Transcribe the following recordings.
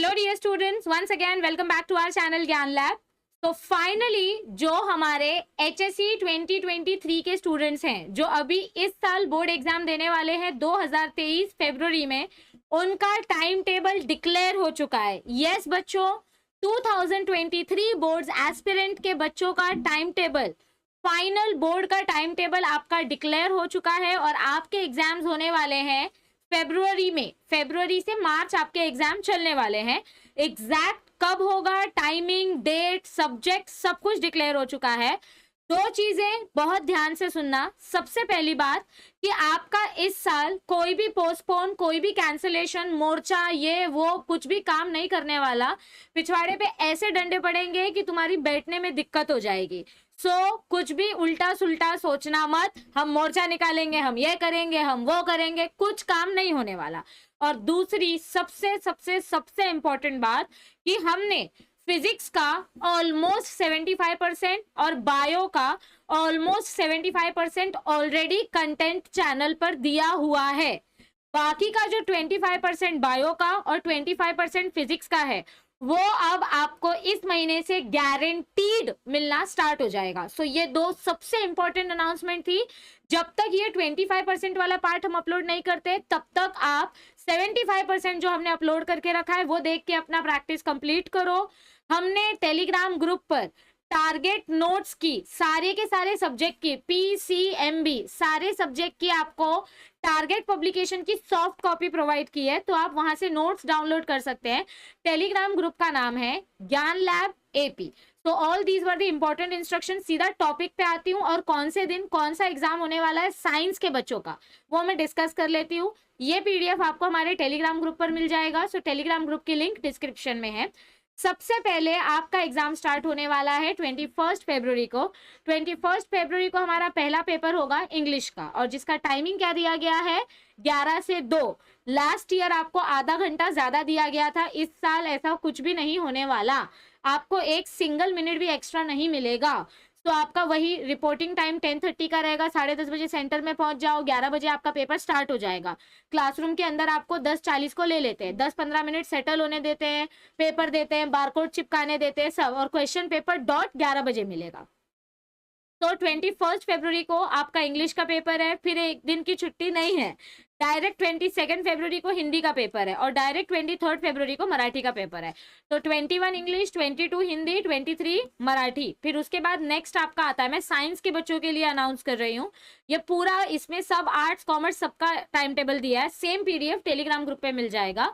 Hello dear students, once again welcome back to our channel Gyan lab. तो finally जो हमारे HSC 2023 के students हैं जो अभी इस साल बोर्ड एग्जाम देने वाले हैं 2023 फरवरी में, उनका टाइम टेबल डिक्लेयर हो चुका है। यस बच्चों, 2023 बोर्ड्स एस्पिरेंट के बच्चों का टाइम टेबल, फाइनल बोर्ड का टाइम टेबल आपका डिक्लेयर हो चुका है और आपके एग्जाम्स होने वाले हैं फेब्रुअरी में। फेब्रुअरी से मार्च आपके एग्जाम चलने वाले हैं। एग्जैक्ट कब होगा, टाइमिंग, डेट, सब्जेक्ट, सब कुछ डिक्लेयर हो चुका है। दो चीजें बहुत ध्यान से सुनना। सबसे पहली बात कि आपका इस साल कोई भी पोस्टपोन, कोई भी कैंसिलेशन, मोर्चा, ये वो कुछ भी काम नहीं करने वाला। पिछवाड़े पे ऐसे डंडे पड़ेंगे कि तुम्हारी बैठने में दिक्कत हो जाएगी। कुछ भी उल्टा सुल्टा सोचना मत। हम मोर्चा निकालेंगे, हम ये करेंगे, हम वो करेंगे, कुछ काम नहीं होने वाला। और दूसरी सबसे सबसे सबसे इंपॉर्टेंट बात कि हमने फिजिक्स का ऑलमोस्ट 75% और बायो का ऑलमोस्ट 75% ऑलरेडी कंटेंट चैनल पर दिया हुआ है। बाकी का जो 25% बायो का और 25% फिजिक्स का है वो अब आपको इस महीने से गारंटीड मिलना स्टार्ट हो जाएगा। ये दो सबसे इंपॉर्टेंट अनाउंसमेंट थी। जब तक ये 25% वाला पार्ट हम अपलोड नहीं करते तब तक आप 75% जो हमने अपलोड करके रखा है वो देख के अपना प्रैक्टिस कंप्लीट करो। हमने टेलीग्राम ग्रुप पर टारगेट नोट्स की सारे के सारे सब्जेक्ट की PCMB सारे सब्जेक्ट की आपको टारगेट पब्लिकेशन की सॉफ्ट कॉपी प्रोवाइड की है, तो आप वहां से नोट्स डाउनलोड कर सकते हैं। टेलीग्राम ग्रुप का नाम है ज्ञान लैब AP। तो all these were the important instruction. सीधा टॉपिक पे आती हूँ और कौन से दिन कौन सा एग्जाम होने वाला है साइंस के बच्चों का वो मैं डिस्कस कर लेती हूँ। ये PDF आपको हमारे टेलीग्राम ग्रुप पर मिल जाएगा। टेलीग्राम ग्रुप की लिंक डिस्क्रिप्शन में है। सबसे पहले आपका एग्जाम स्टार्ट होने वाला है 21 फरवरी को। 21 फरवरी को हमारा पहला पेपर होगा इंग्लिश का, और जिसका टाइमिंग क्या दिया गया है, 11 से 2। लास्ट ईयर आपको आधा घंटा ज्यादा दिया गया था, इस साल ऐसा कुछ भी नहीं होने वाला। आपको एक सिंगल मिनट भी एक्स्ट्रा नहीं मिलेगा। तो आपका वही रिपोर्टिंग टाइम 10:30 का रहेगा। 10:30 बजे सेंटर में पहुंच जाओ, 11 बजे आपका पेपर स्टार्ट हो जाएगा। क्लासरूम के अंदर आपको 10:40 को ले लेते हैं, 10-15 मिनट सेटल होने देते हैं, पेपर देते हैं, बारकोड चिपकाने देते हैं सब, और क्वेश्चन पेपर डॉट 11 बजे मिलेगा। तो 21 फरवरी को आपका इंग्लिश का पेपर है। फिर एक दिन की छुट्टी नहीं है, डायरेक्ट 22 फरवरी को हिंदी का पेपर है और डायरेक्ट 23 फरवरी को मराठी का पेपर है। तो 21 इंग्लिश, 22 हिंदी, 23 मराठी। फिर उसके बाद नेक्स्ट आपका आता है, मैं साइंस के बच्चों के लिए अनाउंस कर रही हूँ, ये पूरा इसमें सब आर्ट्स कॉमर्स सबका टाइम टेबल दिया है। सेम PDF टेलीग्राम ग्रुप पे मिल जाएगा।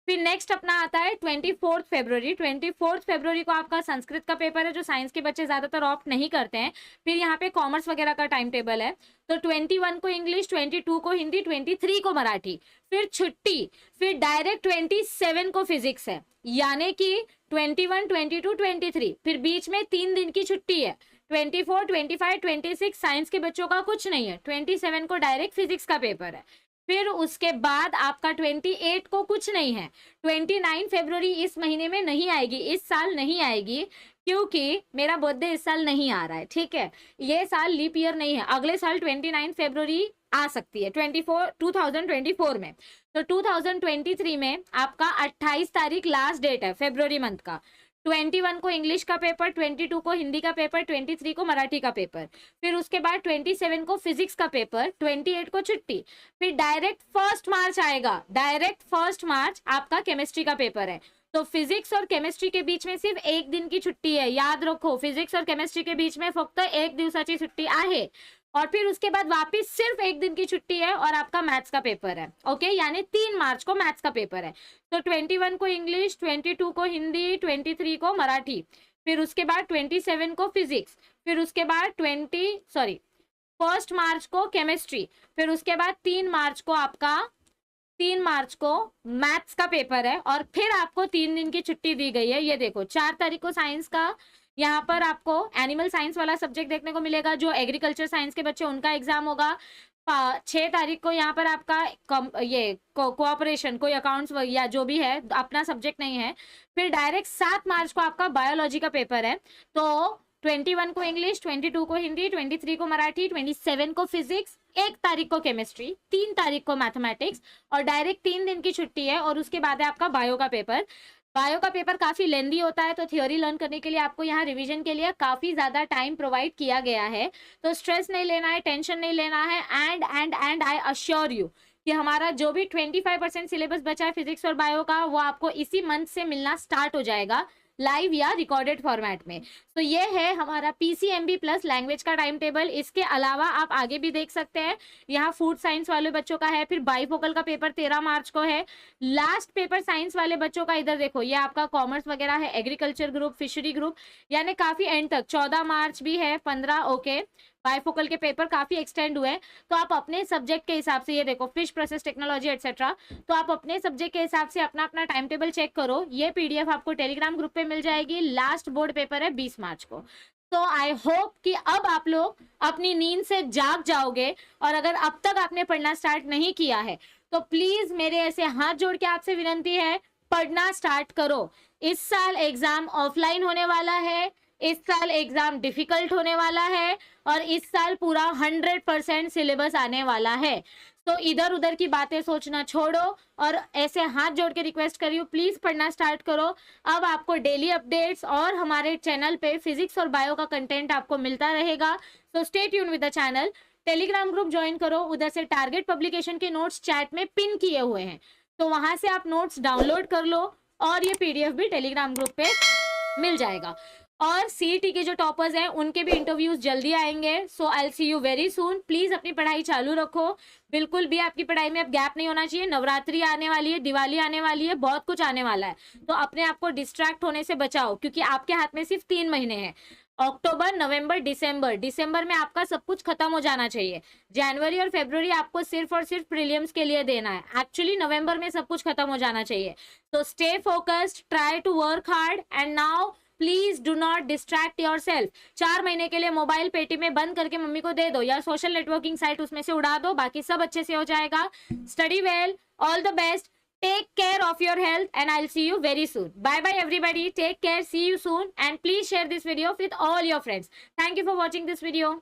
फिर नेक्स्ट अपना आता है 24 फरवरी। 24 फरवरी को आपका संस्कृत का पेपर है, जो साइंस के बच्चे ज्यादातर ऑप्ट नहीं करते हैं। फिर यहाँ पे कॉमर्स वगैरह का टाइम टेबल है। तो 21 को इंग्लिश, 22 को हिंदी, 23 को मराठी। फिर छुट्टी, फिर डायरेक्ट 27 को फिजिक्स है, यानी कि 21, 22, 23। फिर बीच में 3 दिन की छुट्टी है। 24, 25, 26 साइंस के बच्चों का कुछ नहीं है। 27 को डायरेक्ट फिजिक्स का पेपर है। फिर उसके बाद आपका 28 को कुछ नहीं है। 29 फरवरी इस महीने में नहीं आएगी, इस साल नहीं आएगी, क्योंकि मेरा बर्थडे इस साल नहीं आ रहा है। ठीक है, ये साल लीप ईयर नहीं है, अगले साल 29 फरवरी आ सकती है 2024 में। तो 2023 में आपका 28 तारीख लास्ट डेट है फरवरी मंथ का। 21 को इंग्लिश का पेपर, 22 को हिंदी का पेपर, 23 को मराठी का पेपर। फिर उसके बाद 27 को फिजिक्स का पेपर, 28 को छुट्टी। फिर डायरेक्ट 1 मार्च आएगा, डायरेक्ट 1 मार्च आपका केमिस्ट्री का पेपर है। तो फिजिक्स और केमिस्ट्री के बीच में सिर्फ एक दिन की छुट्टी है, याद रखो। फिजिक्स और केमिस्ट्री के बीच में फक्त एक दिवसाची छुट्टी आहे। और फिर उसके बाद वापस सिर्फ एक दिन की छुट्टी है और आपका मैथ्स का पेपर है। ओके, यानी 3 मार्च को मैथ्स का पेपर है। तो 21 को इंग्लिश, 22 को हिंदी, 23 को मराठी। फिर उसके बाद 27 को फिजिक्स। फिर उसके बाद 1 मार्च को केमिस्ट्री। फिर उसके बाद 3 मार्च को आपका 3 मार्च को मैथ्स का पेपर है। और फिर आपको 3 दिन की छुट्टी दी गई है। ये देखो, 4 तारीख को साइंस का, यहाँ पर आपको एनिमल साइंस वाला सब्जेक्ट देखने को मिलेगा, जो एग्रीकल्चर साइंस के बच्चे उनका एग्जाम होगा। 6 तारीख को यहाँ पर आपका ये कोऑपरेशन, कोई अकाउंट्स या जो भी है, अपना सब्जेक्ट नहीं है। फिर डायरेक्ट 7 मार्च को आपका बायोलॉजी का पेपर है। तो 21 को इंग्लिश, 22 को हिंदी, 23 को मराठी, 27 को फिजिक्स, 1 तारीख को केमिस्ट्री, 3 तारीख को मैथमेटिक्स, और डायरेक्ट 3 दिन की छुट्टी है। और उसके बाद है आपका बायो का पेपर। बायो का पेपर काफी लेंदी होता है, तो थ्योरी लर्न करने के लिए आपको यहाँ रिवीजन के लिए काफी ज्यादा टाइम प्रोवाइड किया गया है। तो स्ट्रेस नहीं लेना है, टेंशन नहीं लेना है। एंड आई अश्योर यू कि हमारा जो भी 25% सिलेबस बचा है फिजिक्स और बायो का, वो आपको इसी मंथ से मिलना स्टार्ट हो जाएगा, लाइव या रिकॉर्डेड फॉर्मेट में। तो ये है हमारा पीसीएमबी प्लस लैंग्वेज का टाइम टेबल। इसके अलावा आप आगे भी देख सकते हैं, यहाँ फूड साइंस वाले बच्चों का है, फिर बाईफोकल का पेपर 13 मार्च को है। लास्ट पेपर साइंस वाले बच्चों का इधर देखो, ये आपका कॉमर्स वगैरह है, एग्रीकल्चर ग्रुप, फिशरी ग्रुप, यानी काफी एंड तक 14 मार्च भी है, 15 ओके। बाईफोकल के पेपर काफी एक्सटेंड हुए हैं, तो आप अपने सब्जेक्ट के हिसाब से, ये देखो फिश प्रोसेस टेक्नोलॉजी एटसेट्रा, तो आप अपने सब्जेक्ट के हिसाब से अपना अपना टाइम टेबल चेक करो। ये पीडीएफ आपको टेलीग्राम ग्रुप पे मिल जाएगी। लास्ट बोर्ड पेपर है 20 मार्च को। तो आई होप कि अब आप लोग अपनी नींद से जाग जाओगे, और अगर अब तक आपने पढ़ना स्टार्ट नहीं किया है तो प्लीज मेरे ऐसे हाथ जोड़ के आपसे विनती है, पढ़ना स्टार्ट करो। इस साल एग्जाम ऑफलाइन होने वाला है, इस साल एग्जाम डिफिकल्ट होने वाला है, और इस साल पूरा 100% सिलेबस आने वाला है। तो इधर उधर की बातें सोचना छोड़ो, और ऐसे हाथ जोड़ के रिक्वेस्ट कर रही हूँ, प्लीज पढ़ना स्टार्ट करो। अब आपको डेली अपडेट्स और हमारे चैनल पे फिजिक्स और बायो का कंटेंट आपको मिलता रहेगा। So stay tune with the channel. Telegram group join करो, उधर से टारगेट पब्लिकेशन के नोट्स चैट में पिन किए हुए हैं, तो वहां से आप नोट्स डाउनलोड कर लो, और ये पीडीएफ भी टेलीग्राम ग्रुप पे मिल जाएगा। और सीईटी के जो टॉपर्स हैं उनके भी इंटरव्यूज जल्दी आएंगे। So I will see you very soon. Please अपनी पढ़ाई चालू रखो, बिल्कुल भी आपकी पढ़ाई में अब गैप नहीं होना चाहिए। नवरात्रि आने वाली है, दिवाली आने वाली है, बहुत कुछ आने वाला है, तो अपने आप को डिस्ट्रैक्ट होने से बचाओ, क्योंकि आपके हाथ में सिर्फ 3 महीने हैं, अक्टूबर, नवंबर, दिसंबर। दिसंबर में आपका सब कुछ खत्म हो जाना चाहिए। जनवरी और फरवरी आपको सिर्फ और सिर्फ प्रीलिम्स के लिए देना है। एक्चुअली नवंबर में सब कुछ खत्म हो जाना चाहिए। तो stay focused, try to work hard, and now please do not distract your self. 4 महीने के लिए मोबाइल पेटी में बंद करके मम्मी को दे दो, या सोशल नेटवर्किंग साइट उसमें से उड़ा दो, बाकी सब अच्छे से हो जाएगा। Study well, all the best, take care of your health, and I'll see you very soon. Bye bye everybody, take care, see you soon, and please share this video with all your friends. Thank you for watching this video.